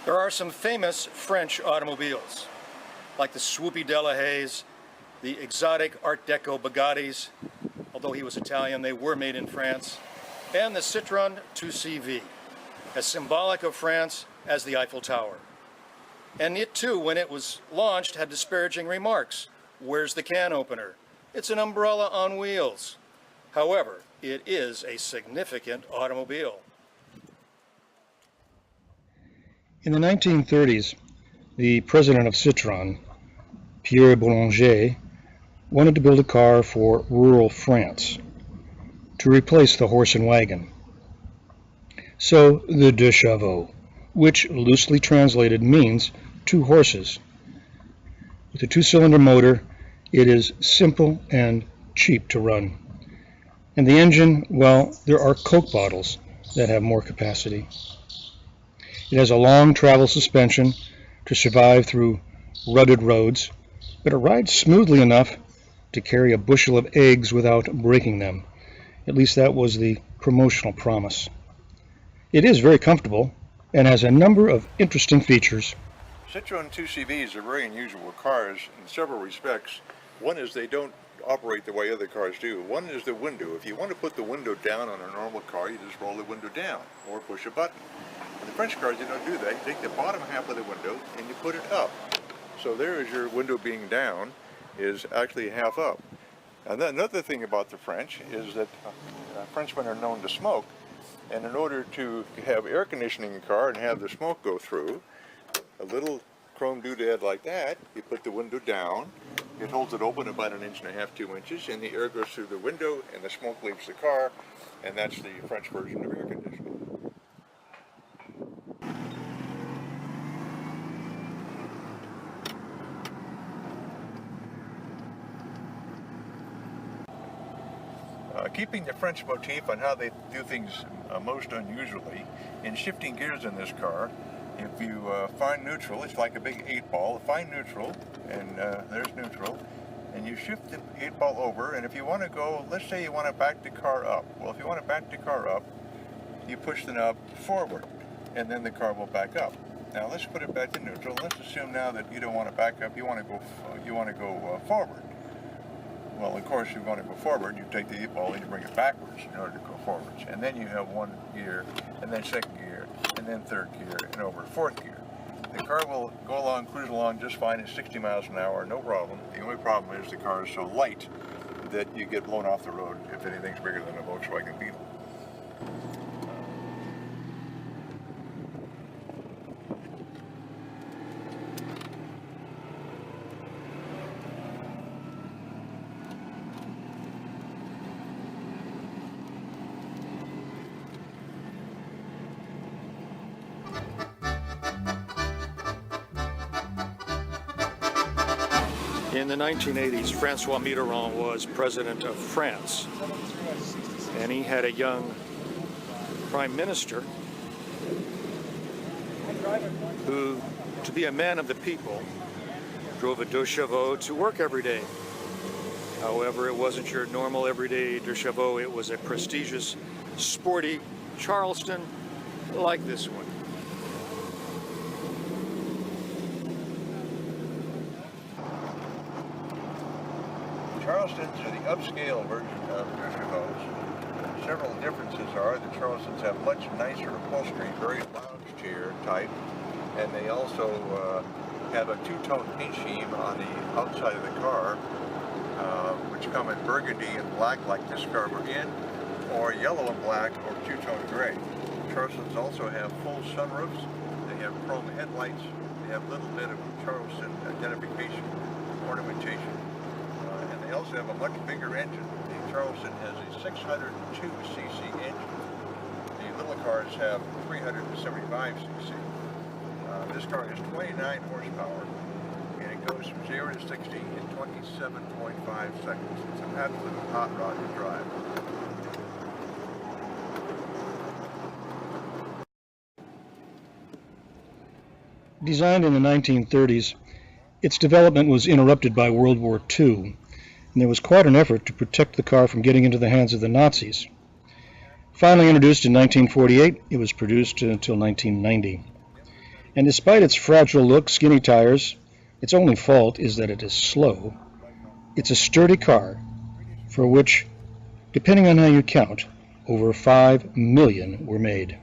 There are some famous French automobiles, like the swoopy Delahaye's, the exotic Art Deco Bugattis, although he was Italian, they were made in France, and the Citroen 2CV, as symbolic of France as the Eiffel Tower. And it too, when it was launched, had disparaging remarks. Where's the can opener? It's an umbrella on wheels. However, it is a significant automobile. In the 1930s, the president of Citroën, Pierre Boulanger, wanted to build a car for rural France to replace the horse and wagon. So the deux chevaux, which loosely translated means two horses. With a two-cylinder motor, it is simple and cheap to run. And the engine, well, there are Coke bottles that have more capacity. It has a long travel suspension to survive through rutted roads, but it rides smoothly enough to carry a bushel of eggs without breaking them. At least that was the promotional promise. It is very comfortable and has a number of interesting features. Citroen 2CVs are very unusual cars in several respects. One is they don't operate the way other cars do. One is the window. If you want to put the window down on a normal car, you just roll the window down or push a button. In the French cars, you don't do that. You take the bottom half of the window and you put it up. So there is your window being down is actually half up. And then another thing about the French is that Frenchmen are known to smoke. And in order to have air conditioning in a car and have the smoke go through, a little chrome doodad like that, you put the window down, it holds it open about 1.5 inches, 2 inches, and the air goes through the window and the smoke leaves the car, and that's the French version of air conditioning. Keeping the French motif on how they do things most unusually, in shifting gears in this car, if you find neutral, it's like a big 8-ball, find neutral, and there's neutral, and you shift the 8-ball over, and if you want to go, let's say you want to back the car up. Well, if you want to back the car up, you push the knob forward, and then the car will back up. Now let's put it back to neutral. Let's assume now that you don't want to back up, you want to go forward. Well, of course, you want to go forward, you take the 8-ball and you bring it backwards in order to go forwards. And then you have 1 gear, and then 2nd gear, and then 3rd gear, and over 4th gear. The car will go along, cruise along just fine at 60 miles an hour, no problem. The only problem is the car is so light that you get blown off the road if anything's bigger than a Volkswagen Beetle. In the 1980s, François Mitterrand was president of France, and he had a young prime minister who, to be a man of the people, drove a deux chevaux to work every day. However, it wasn't your normal everyday deux chevaux, it was a prestigious, sporty Charleston like this one. Charlestons are the upscale version of deux chevaux. Several differences are that Charlestons have much nicer upholstery, very lounge chair type, and they also have a two-tone paint scheme on the outside of the car, which come in burgundy and black like this car we're in, or yellow and black, or two-tone gray. Charlestons also have full sunroofs, they have chrome headlights, they have a little bit of Charleston identification ornamentation. They also have a much bigger engine. The Charleston has a 602cc engine. The little cars have 375cc. This car has 29 horsepower, and it goes from 0 to 60 in 27.5 seconds. It's an absolute hot rod to drive. Designed in the 1930s, its development was interrupted by World War II. And there was quite an effort to protect the car from getting into the hands of the Nazis. Finally introduced in 1948, it was produced until 1990. And despite its fragile look, skinny tires, its only fault is that it is slow. It's a sturdy car for which, depending on how you count, over 5 million were made.